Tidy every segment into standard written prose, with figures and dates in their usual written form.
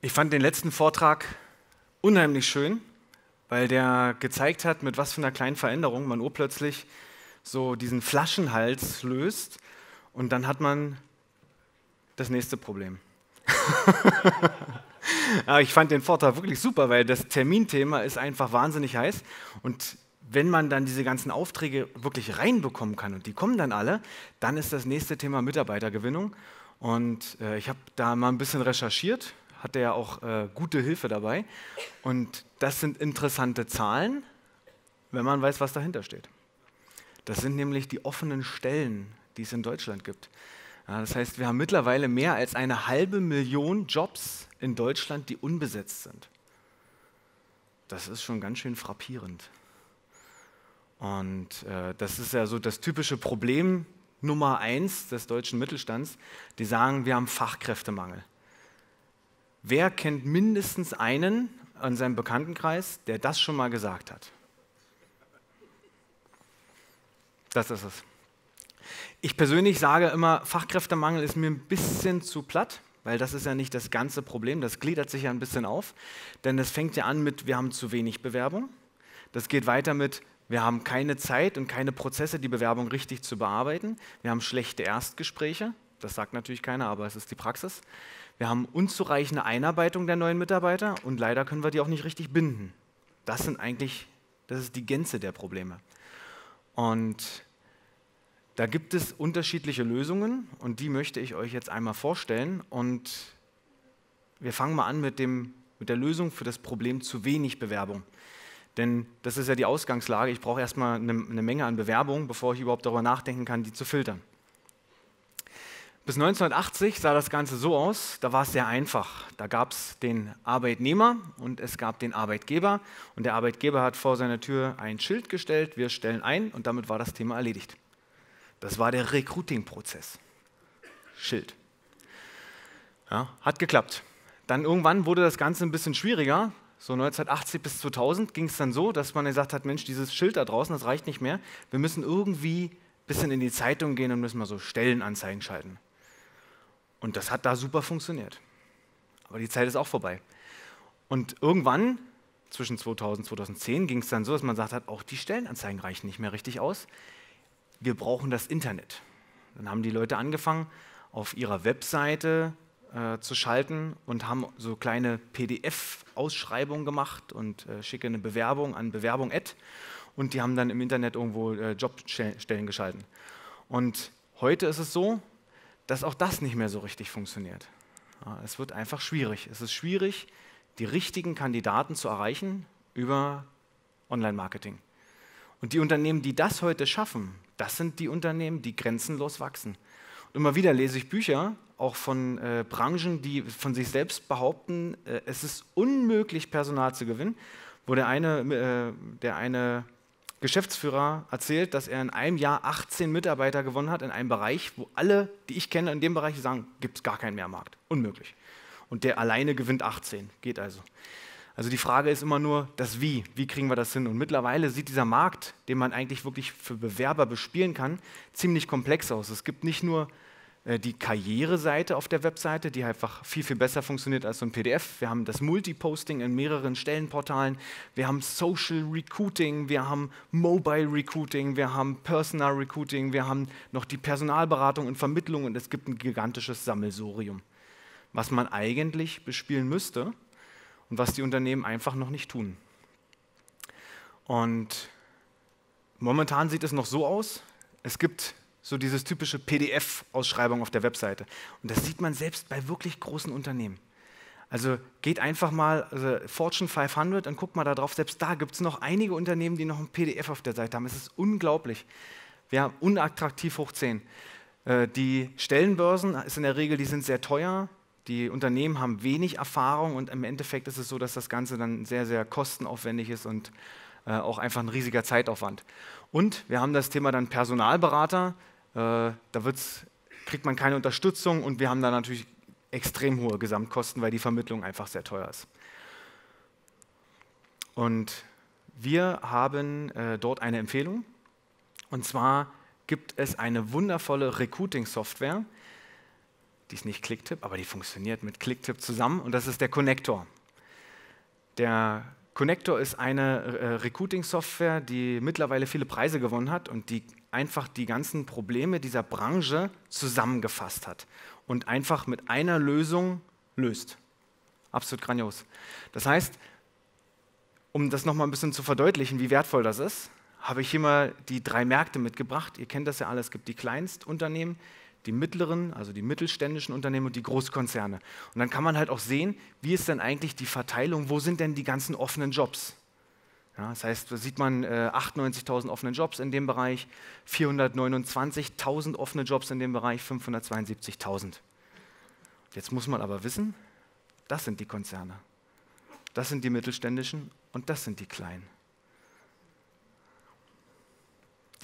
Ich fand den letzten Vortrag unheimlich schön, weil der gezeigt hat, mit was für einer kleinen Veränderung man urplötzlich so diesen Flaschenhals löst und dann hat man das nächste Problem. Aber ich fand den Vortrag wirklich super, weil das Terminthema ist einfach wahnsinnig heiß und wenn man dann diese ganzen Aufträge wirklich reinbekommen kann und die kommen dann alle, dann ist das nächste Thema Mitarbeitergewinnung und ich habe da mal ein bisschen recherchiert, hatte ja auch gute Hilfe dabei und das sind interessante Zahlen, wenn man weiß, was dahinter steht. Das sind nämlich die offenen Stellen, die es in Deutschland gibt. Ja, das heißt, wir haben mittlerweile mehr als 500.000 Jobs in Deutschland, die unbesetzt sind. Das ist schon ganz schön frappierend. Und das ist ja so das typische Problem Nummer 1 des deutschen Mittelstands. Die sagen, wir haben Fachkräftemangel. Wer kennt mindestens einen an seinem Bekanntenkreis, der das schon mal gesagt hat? Das ist es. Ich persönlich sage immer, Fachkräftemangel ist mir ein bisschen zu platt, weil das ist ja nicht das ganze Problem, das gliedert sich ja ein bisschen auf, denn es fängt ja an mit, wir haben zu wenig Bewerbung, das geht weiter mit, wir haben keine Zeit und keine Prozesse, die Bewerbung richtig zu bearbeiten, wir haben schlechte Erstgespräche, das sagt natürlich keiner, aber es ist die Praxis, wir haben unzureichende Einarbeitung der neuen Mitarbeiter und leider können wir die auch nicht richtig binden. Das ist die Gänze der Probleme. Und da gibt es unterschiedliche Lösungen und die möchte ich euch jetzt einmal vorstellen. Und wir fangen mal an mit der Lösung für das Problem zu wenig Bewerbung. Denn das ist ja die Ausgangslage. Ich brauche erstmal eine Menge an Bewerbungen, bevor ich überhaupt darüber nachdenken kann, die zu filtern. Bis 1980 sah das Ganze so aus, da war es sehr einfach. Da gab es den Arbeitnehmer und es gab den Arbeitgeber. Und der Arbeitgeber hat vor seiner Tür ein Schild gestellt, wir stellen ein und damit war das Thema erledigt. Das war der Recruiting-Prozess. Schild. Ja, hat geklappt. Dann irgendwann wurde das Ganze ein bisschen schwieriger. So 1980 bis 2000 ging es dann so, dass man gesagt hat, Mensch, dieses Schild da draußen, das reicht nicht mehr. Wir müssen irgendwie ein bisschen in die Zeitung gehen und müssen mal so Stellenanzeigen schalten. Und das hat da super funktioniert. Aber die Zeit ist auch vorbei. Und irgendwann, zwischen 2000 und 2010, ging es dann so, dass man gesagt hat, auch die Stellenanzeigen reichen nicht mehr richtig aus. Wir brauchen das Internet. Dann haben die Leute angefangen, auf ihrer Webseite zu schalten und haben so kleine PDF-Ausschreibungen gemacht und schicke eine Bewerbung an Bewerbung@ und die haben dann im Internet irgendwo Jobstellen geschalten. Und heute ist es so, dass auch das nicht mehr so richtig funktioniert. Ja, es wird einfach schwierig. Es ist schwierig, die richtigen Kandidaten zu erreichen über Online-Marketing. Und die Unternehmen, die das heute schaffen, das sind die Unternehmen, die grenzenlos wachsen. Und immer wieder lese ich Bücher, auch von Branchen, die von sich selbst behaupten, es ist unmöglich, Personal zu gewinnen, wo der eine Geschäftsführer erzählt, dass er in einem Jahr 18 Mitarbeiter gewonnen hat in einem Bereich, wo alle, die ich kenne in dem Bereich, sagen, gibt es gar keinen mehr am Markt. Unmöglich. Und der alleine gewinnt 18. Geht also. Also die Frage ist immer nur das Wie. Wie kriegen wir das hin? Und mittlerweile sieht dieser Markt, den man eigentlich wirklich für Bewerber bespielen kann, ziemlich komplex aus. Es gibt nicht nur die Karriereseite auf der Webseite, die einfach viel, viel besser funktioniert als so ein PDF. Wir haben das Multiposting in mehreren Stellenportalen. Wir haben Social Recruiting, wir haben Mobile Recruiting, wir haben Personal Recruiting, wir haben noch die Personalberatung und Vermittlung und es gibt ein gigantisches Sammelsurium, was man eigentlich bespielen müsste und was die Unternehmen einfach noch nicht tun. Und momentan sieht es noch so aus, es gibt so dieses typische PDF-Ausschreibung auf der Webseite. Und das sieht man selbst bei wirklich großen Unternehmen. Also geht einfach mal Fortune 500 und guckt mal da drauf, selbst da gibt es noch einige Unternehmen, die noch ein PDF auf der Seite haben. Es ist unglaublich. Wir haben unattraktiv hoch 10. Die Stellenbörsen ist in der Regel, die sind sehr teuer. Die Unternehmen haben wenig Erfahrung und im Endeffekt ist es so, dass das Ganze dann sehr, sehr kostenaufwendig ist und auch einfach ein riesiger Zeitaufwand. Und wir haben das Thema dann Personalberater. Da kriegt man keine Unterstützung und wir haben da natürlich extrem hohe Gesamtkosten, weil die Vermittlung einfach sehr teuer ist. Und wir haben dort eine Empfehlung. Und zwar gibt es eine wundervolle Recruiting-Software, Die ist nicht Clicktip, aber die funktioniert mit Clicktip zusammen und das ist der Connector. Der Connector ist eine Recruiting-Software, die mittlerweile viele Preise gewonnen hat und die einfach die ganzen Probleme dieser Branche zusammengefasst hat und einfach mit einer Lösung löst. Absolut grandios. Das heißt, um das nochmal ein bisschen zu verdeutlichen, wie wertvoll das ist, habe ich hier mal die 3 Märkte mitgebracht. Ihr kennt das ja alle, es gibt die Kleinstunternehmen, die mittleren, also die mittelständischen Unternehmen und die Großkonzerne. Und dann kann man halt auch sehen, wie ist denn eigentlich die Verteilung, wo sind denn die ganzen offenen Jobs? Ja, das heißt, da sieht man 98.000 offene Jobs in dem Bereich, 429.000 offene Jobs in dem Bereich, 572.000. Jetzt muss man aber wissen, das sind die Konzerne, das sind die mittelständischen und das sind die kleinen.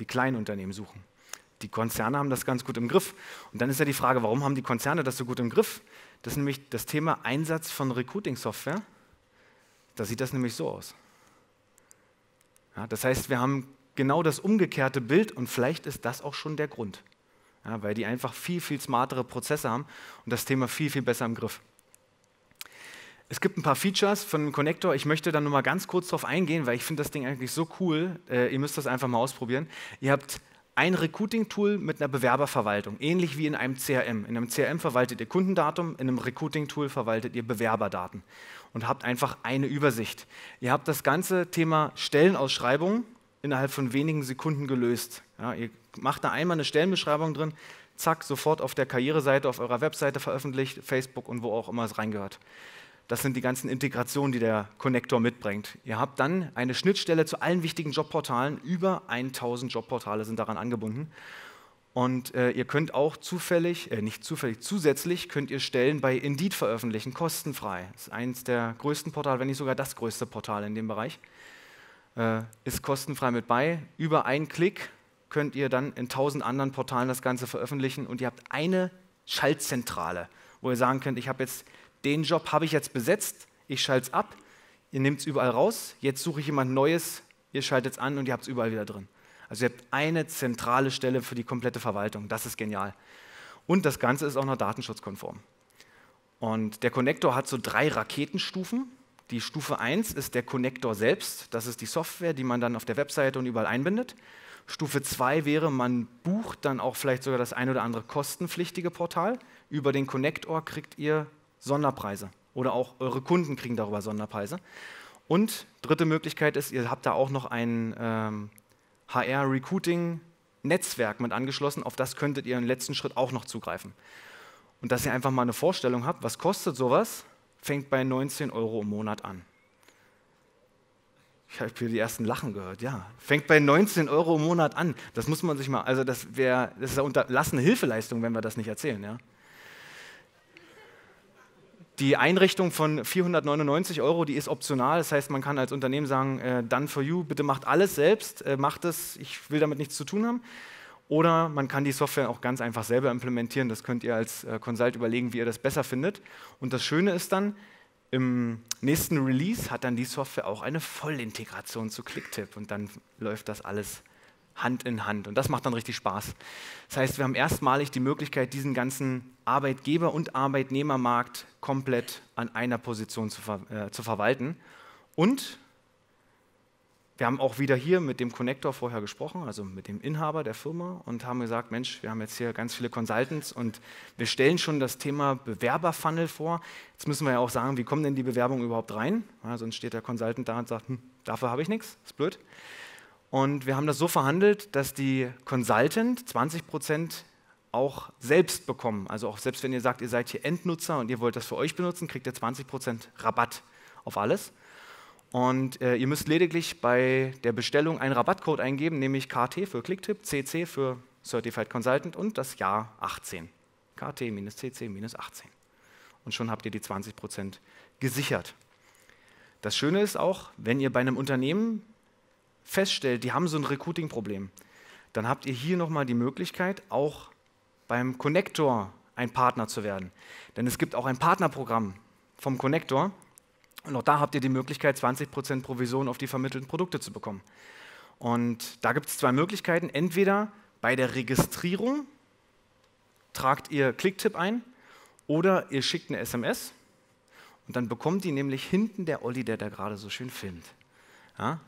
Die kleinen Unternehmen suchen. Die Konzerne haben das ganz gut im Griff. Und dann ist ja die Frage, warum haben die Konzerne das so gut im Griff? Das ist nämlich das Thema Einsatz von Recruiting-Software. Da sieht das nämlich so aus. Ja, das heißt, wir haben genau das umgekehrte Bild und vielleicht ist das auch schon der Grund. Ja, weil die einfach viel, viel smartere Prozesse haben und das Thema viel, viel besser im Griff. Es gibt ein paar Features von dem Connector. Ich möchte da nur mal ganz kurz drauf eingehen, weil ich finde das Ding eigentlich so cool. Ihr müsst das einfach mal ausprobieren. Ihr habt ein Recruiting-Tool mit einer Bewerberverwaltung, ähnlich wie in einem CRM. In einem CRM verwaltet ihr Kundendatum, in einem Recruiting-Tool verwaltet ihr Bewerberdaten und habt einfach eine Übersicht. Ihr habt das ganze Thema Stellenausschreibung innerhalb von wenigen Sekunden gelöst. Ja, ihr macht da einmal eine Stellenbeschreibung drin, zack, sofort auf der Karriereseite, auf eurer Webseite veröffentlicht, Facebook und wo auch immer es reingehört. Das sind die ganzen Integrationen, die der Connector mitbringt. Ihr habt dann eine Schnittstelle zu allen wichtigen Jobportalen. Über 1000 Jobportale sind daran angebunden. Und ihr könnt auch zusätzlich könnt ihr Stellen bei Indeed veröffentlichen, kostenfrei. Das ist eines der größten Portale, wenn nicht sogar das größte Portal in dem Bereich. Ist kostenfrei mit bei. Über einen Klick könnt ihr dann in 1000 anderen Portalen das Ganze veröffentlichen und ihr habt eine Schaltzentrale, wo ihr sagen könnt, ich habe jetzt den Job habe ich jetzt besetzt, ich schalte es ab, ihr nehmt es überall raus, jetzt suche ich jemand Neues, ihr schaltet es an und ihr habt es überall wieder drin. Also ihr habt eine zentrale Stelle für die komplette Verwaltung, das ist genial. Und das Ganze ist auch noch datenschutzkonform. Und der Connector hat so 3 Raketenstufen. Die Stufe 1 ist der Connector selbst, das ist die Software, die man dann auf der Webseite und überall einbindet. Stufe 2 wäre, man bucht dann auch vielleicht sogar das ein oder andere kostenpflichtige Portal. Über den Connector kriegt ihr Sonderpreise oder auch eure Kunden kriegen darüber Sonderpreise. Und dritte Möglichkeit ist, ihr habt da auch noch ein HR-Recruiting-Netzwerk mit angeschlossen, auf das könntet ihr im letzten Schritt auch noch zugreifen. Und dass ihr einfach mal eine Vorstellung habt, was kostet sowas, fängt bei 19 € im Monat an. Ich habe hier die ersten Lachen gehört, ja. Fängt bei 19 € im Monat an. Das muss man sich mal, also das ist ja unterlassene Hilfeleistung, wenn wir das nicht erzählen, ja. Die Einrichtung von 499 €, die ist optional, das heißt, man kann als Unternehmen sagen, done for you, bitte macht alles selbst, macht es, ich will damit nichts zu tun haben. Oder man kann die Software auch ganz einfach selber implementieren, das könnt ihr als Consult überlegen, wie ihr das besser findet. Und das Schöne ist dann, im nächsten Release hat dann die Software auch eine Vollintegration zu Clicktip und dann läuft das alles Hand in Hand. Und das macht dann richtig Spaß. Das heißt, wir haben erstmalig die Möglichkeit, diesen ganzen Arbeitgeber- und Arbeitnehmermarkt komplett an einer Position zu verwalten. Und wir haben auch wieder hier mit dem Connector vorher gesprochen, also mit dem Inhaber der Firma und haben gesagt, Mensch, wir haben jetzt hier ganz viele Consultants und wir stellen schon das Thema Bewerberfunnel vor. Jetzt müssen wir ja auch sagen, wie kommen denn die Bewerbungen überhaupt rein? Ja, sonst steht der Consultant da und sagt, dafür habe ich nichts, ist blöd. Und wir haben das so verhandelt, dass die Consultant 20% auch selbst bekommen. Also auch selbst wenn ihr sagt, ihr seid hier Endnutzer und ihr wollt das für euch benutzen, kriegt ihr 20% Rabatt auf alles. Und ihr müsst lediglich bei der Bestellung einen Rabattcode eingeben, nämlich KT für Clicktip, CC für Certified Consultant und das Jahr 18. KT-CC-18. Und schon habt ihr die 20% gesichert. Das Schöne ist auch, wenn ihr bei einem Unternehmen feststellt, die haben so ein Recruiting-Problem, dann habt ihr hier nochmal die Möglichkeit, auch beim Connector ein Partner zu werden. Denn es gibt auch ein Partnerprogramm vom Connector und auch da habt ihr die Möglichkeit, 20% Provision auf die vermittelten Produkte zu bekommen. Und da gibt es 2 Möglichkeiten. Entweder bei der Registrierung tragt ihr Clicktip ein Oder ihr schickt eine SMS und dann bekommt die nämlich hinten der Olli, der da gerade so schön filmt. Ja?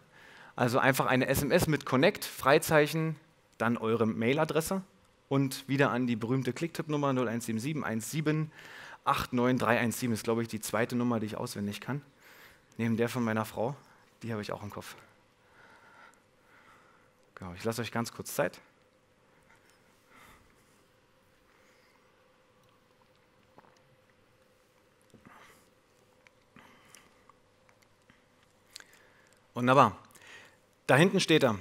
Also einfach eine SMS mit Connect, Freizeichen, dann eure Mailadresse und wieder an die berühmte Clicktip-Nummer 0177 17 89317 ist, glaube ich, die zweite Nummer, die ich auswendig kann. Neben der von meiner Frau, die habe ich auch im Kopf. Genau, ich lasse euch ganz kurz Zeit. Wunderbar. Da hinten steht er.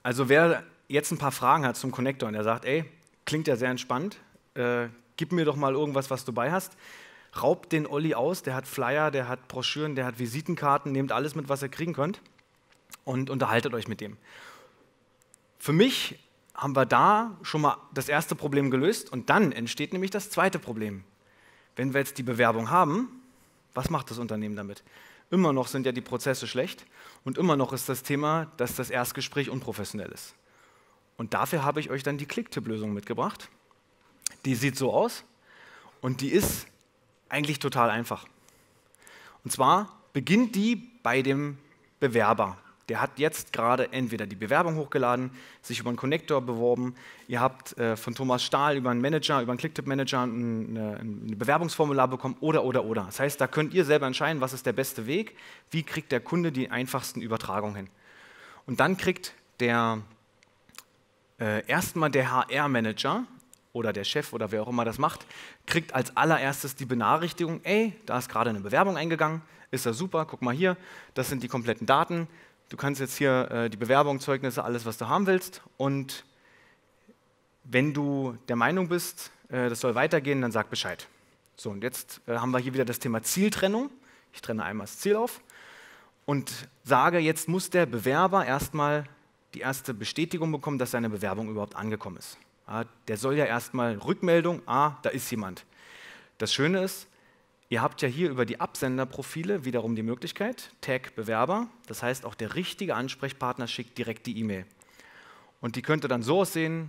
Also wer jetzt ein paar Fragen hat zum Connector und der sagt, ey, klingt ja sehr entspannt, gib mir doch mal irgendwas, was du bei hast. Raubt den Olli aus, der hat Flyer, der hat Broschüren, der hat Visitenkarten, nehmt alles mit, was ihr kriegen könnt und unterhaltet euch mit dem. Für mich haben wir da schon mal das erste Problem gelöst und dann entsteht nämlich das zweite Problem. Wenn wir jetzt die Bewerbung haben, was macht das Unternehmen damit? Immer noch sind ja die Prozesse schlecht und immer noch ist das Thema, dass das Erstgespräch unprofessionell ist. Und dafür habe ich euch dann die Clicktip-Lösung mitgebracht. Die sieht so aus und die ist eigentlich total einfach. Und zwar beginnt die bei dem Bewerber. Der hat jetzt gerade entweder die Bewerbung hochgeladen, sich über einen Connector beworben, ihr habt von Thomas Stahl über einen Manager, über einen Clicktip-Manager ein Bewerbungsformular bekommen oder. Das heißt, da könnt ihr selber entscheiden, was ist der beste Weg, wie kriegt der Kunde die einfachsten Übertragungen hin. Und dann kriegt erstmal der HR-Manager oder der Chef oder wer auch immer das macht, kriegt als allererstes die Benachrichtigung, ey, da ist gerade eine Bewerbung eingegangen, ist ja super, guck mal hier, das sind die kompletten Daten, du kannst jetzt hier die Bewerbung, Zeugnisse, alles, was du haben willst und wenn du der Meinung bist, das soll weitergehen, dann sag Bescheid. So, und jetzt haben wir hier wieder das Thema Zieltrennung. Ich trenne einmal das Ziel auf und sage, jetzt muss der Bewerber erstmal die erste Bestätigung bekommen, dass seine Bewerbung überhaupt angekommen ist. Ja, der soll ja erstmal Rückmeldung, da ist jemand. Das Schöne ist, ihr habt ja hier über die Absenderprofile wiederum die Möglichkeit, Tag Bewerber, das heißt auch der richtige Ansprechpartner schickt direkt die E-Mail. Und die könnte dann so aussehen,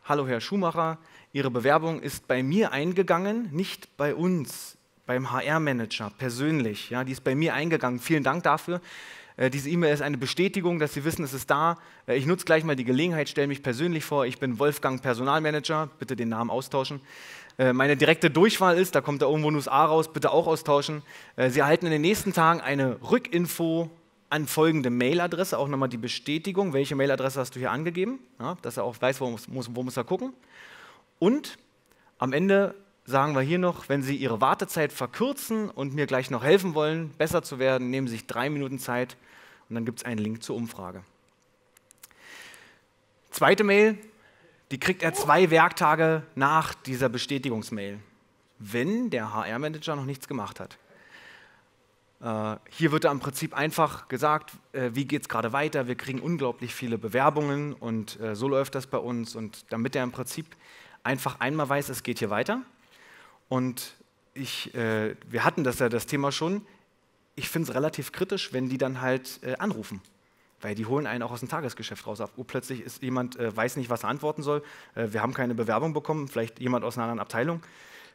hallo Herr Schumacher, Ihre Bewerbung ist bei mir eingegangen, nicht bei uns, beim HR-Manager persönlich. Ja, die ist bei mir eingegangen, vielen Dank dafür. Diese E-Mail ist eine Bestätigung, dass Sie wissen, es ist da. Ich nutze gleich mal die Gelegenheit, stelle mich persönlich vor, ich bin Wolfgang Personalmanager, bitte den Namen austauschen. Meine direkte Durchwahl ist, da kommt da irgendwo nur das A raus, bitte auch austauschen. Sie erhalten in den nächsten Tagen eine Rückinfo an folgende Mailadresse, auch nochmal die Bestätigung, welche Mailadresse hast du hier angegeben, ja, dass er auch weiß, wo muss er gucken. Und am Ende sagen wir hier noch, wenn Sie Ihre Wartezeit verkürzen und mir gleich noch helfen wollen, besser zu werden, nehmen Sie sich 3 Minuten Zeit und dann gibt es einen Link zur Umfrage. Zweite Mail, die kriegt er 2 Werktage nach dieser Bestätigungsmail, wenn der HR-Manager noch nichts gemacht hat. Hier wird im Prinzip einfach gesagt, wie geht es gerade weiter, wir kriegen unglaublich viele Bewerbungen und so läuft das bei uns und damit er im Prinzip einfach einmal weiß, es geht hier weiter. Und wir hatten das Thema schon, ich finde es relativ kritisch, wenn die dann halt anrufen, weil die holen einen auch aus dem Tagesgeschäft raus. Plötzlich ist jemand, weiß nicht, was er antworten soll, wir haben keine Bewerbung bekommen, vielleicht jemand aus einer anderen Abteilung,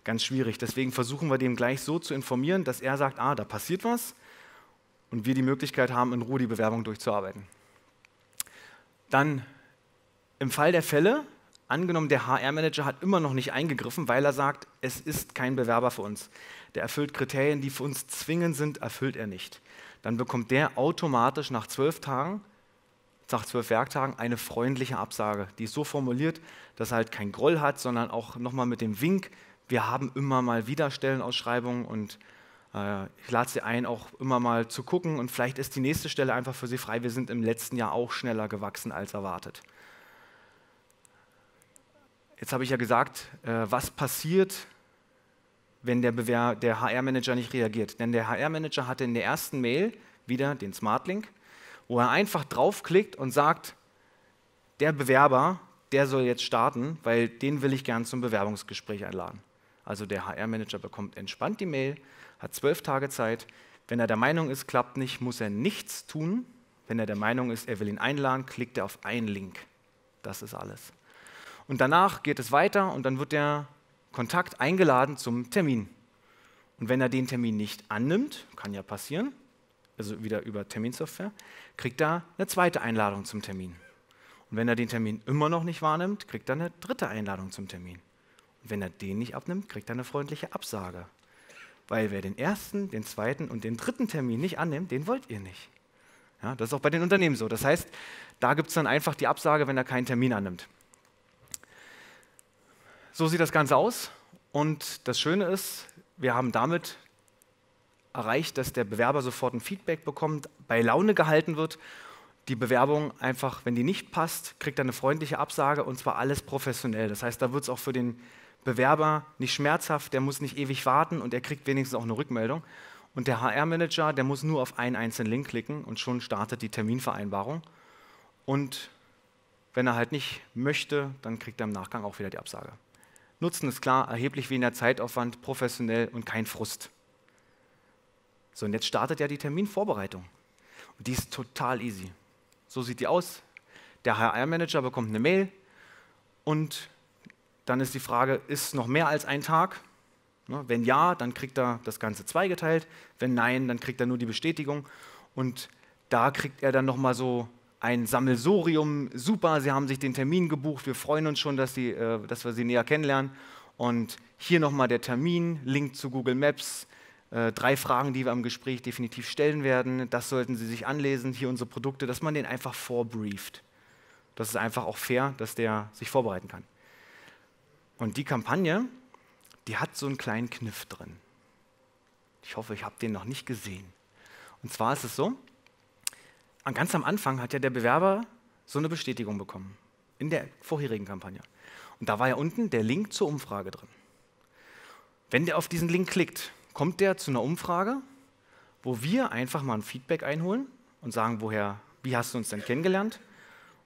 ganz schwierig. Deswegen versuchen wir dem gleich so zu informieren, dass er sagt, da passiert was und wir die Möglichkeit haben, in Ruhe die Bewerbung durchzuarbeiten. Dann im Fall der Fälle, angenommen, der HR-Manager hat immer noch nicht eingegriffen, weil er sagt, es ist kein Bewerber für uns. Der erfüllt Kriterien, die für uns zwingend sind, erfüllt er nicht. Dann bekommt der automatisch nach 12 Werktagen eine freundliche Absage. Die ist so formuliert, dass er halt kein Groll hat, sondern auch nochmal mit dem Wink, wir haben immer mal wieder Stellenausschreibungen und ich lade Sie ein, auch immer mal zu gucken und vielleicht ist die nächste Stelle einfach für Sie frei. Wir sind im letzten Jahr auch schneller gewachsen als erwartet. Jetzt habe ich ja gesagt, was passiert, wenn der HR-Manager nicht reagiert. Denn der HR-Manager hatte in der ersten Mail wieder den Smart-Link, wo er einfach draufklickt und sagt, der Bewerber, der soll jetzt starten, weil den will ich gern zum Bewerbungsgespräch einladen. Also der HR-Manager bekommt entspannt die Mail, hat 12 Tage Zeit. Wenn er der Meinung ist, klappt nicht, muss er nichts tun. Wenn er der Meinung ist, er will ihn einladen, klickt er auf einen Link. Das ist alles. Und danach geht es weiter und dann wird der Kontakt eingeladen zum Termin. Und wenn er den Termin nicht annimmt, kann ja passieren, also wieder über Terminsoftware, kriegt er eine zweite Einladung zum Termin. Und wenn er den Termin immer noch nicht wahrnimmt, kriegt er eine dritte Einladung zum Termin. Und wenn er den nicht abnimmt, kriegt er eine freundliche Absage. Weil wer den ersten, den zweiten und den dritten Termin nicht annimmt, den wollt ihr nicht. Ja, das ist auch bei den Unternehmen so. Das heißt, da gibt es dann einfach die Absage, wenn er keinen Termin annimmt. So sieht das Ganze aus. Und das Schöne ist, wir haben damit erreicht, dass der Bewerber sofort ein Feedback bekommt, bei Laune gehalten wird. Die Bewerbung einfach, wenn die nicht passt, kriegt er eine freundliche Absage und zwar alles professionell. Das heißt, da wird es auch für den Bewerber nicht schmerzhaft, der muss nicht ewig warten und er kriegt wenigstens auch eine Rückmeldung. Und der HR-Manager, der muss nur auf einen einzelnen Link klicken und schon startet die Terminvereinbarung. Und wenn er halt nicht möchte, dann kriegt er im Nachgang auch wieder die Absage. Nutzen ist klar, erheblich weniger Zeitaufwand, professionell und kein Frust. So, und jetzt startet ja die Terminvorbereitung. Und die ist total easy. So sieht die aus. Der HR-Manager bekommt eine Mail und dann ist die Frage, ist noch mehr als ein Tag? Wenn ja, dann kriegt er das Ganze zweigeteilt. Wenn nein, dann kriegt er nur die Bestätigung. Und da kriegt er dann nochmal so ein Sammelsurium. Super, Sie haben sich den Termin gebucht. Wir freuen uns schon, dass wir Sie näher kennenlernen. Und hier nochmal der Termin, Link zu Google Maps. 3 Fragen, die wir im Gespräch definitiv stellen werden. Das sollten Sie sich anlesen. Hier unsere Produkte, dass man den einfach vorbrieft. Das ist einfach auch fair, dass der sich vorbereiten kann. Und die Kampagne, die hat so einen kleinen Kniff drin. Ich hoffe, ich habe den noch nicht gesehen. Und zwar ist es so, ganz am Anfang hat ja der Bewerber so eine Bestätigung bekommen, in der vorherigen Kampagne. Und da war ja unten der Link zur Umfrage drin. Wenn der auf diesen Link klickt, kommt der zu einer Umfrage, wo wir einfach mal ein Feedback einholen und sagen, wie hast du uns denn kennengelernt?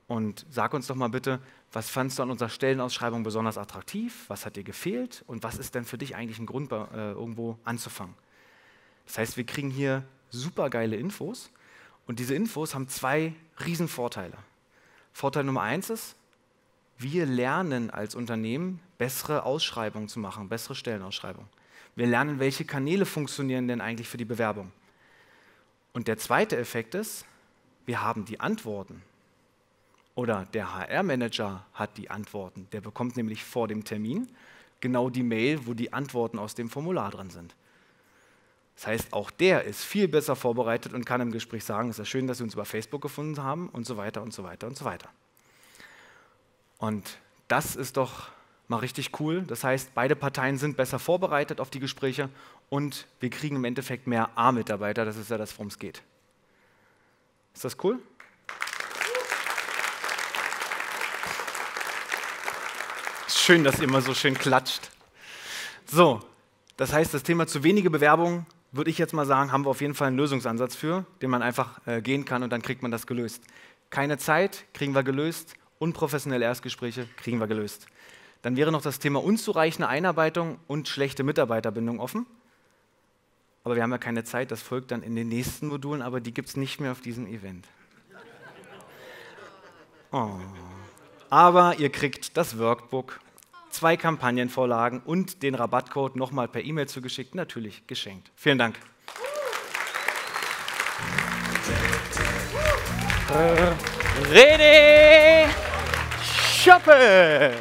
Und sag uns doch mal bitte, was fandst du an unserer Stellenausschreibung besonders attraktiv? Was hat dir gefehlt? Und was ist denn für dich eigentlich ein Grund, irgendwo anzufangen? Das heißt, wir kriegen hier super geile Infos und diese Infos haben 2 riesen Vorteile. Vorteil Nummer 1 ist, wir lernen als Unternehmen, bessere Ausschreibungen zu machen, bessere Stellenausschreibungen. Wir lernen, welche Kanäle funktionieren denn eigentlich für die Bewerbung. Und der zweite Effekt ist, wir haben die Antworten. Oder der HR-Manager hat die Antworten. Der bekommt nämlich vor dem Termin genau die Mail, wo die Antworten aus dem Formular drin sind. Das heißt, auch der ist viel besser vorbereitet und kann im Gespräch sagen, es ist ja schön, dass Sie uns über Facebook gefunden haben und so weiter und so weiter und so weiter. Und das ist doch mal richtig cool. Das heißt, beide Parteien sind besser vorbereitet auf die Gespräche und wir kriegen im Endeffekt mehr A-Mitarbeiter. Das ist ja das, worum es geht. Ist das cool? Schön, dass ihr immer so schön klatscht. So, das heißt, das Thema zu wenige Bewerbungen, würde ich jetzt mal sagen, haben wir auf jeden Fall einen Lösungsansatz für, den man einfach gehen kann und dann kriegt man das gelöst. Keine Zeit, kriegen wir gelöst. Unprofessionelle Erstgespräche, kriegen wir gelöst. Dann wäre noch das Thema unzureichende Einarbeitung und schlechte Mitarbeiterbindung offen. Aber wir haben ja keine Zeit, das folgt dann in den nächsten Modulen, aber die gibt es nicht mehr auf diesem Event. Oh. Aber ihr kriegt das Workbook, 2 Kampagnenvorlagen und den Rabattcode nochmal per E-Mail zugeschickt, natürlich geschenkt. Vielen Dank. René Schoppe!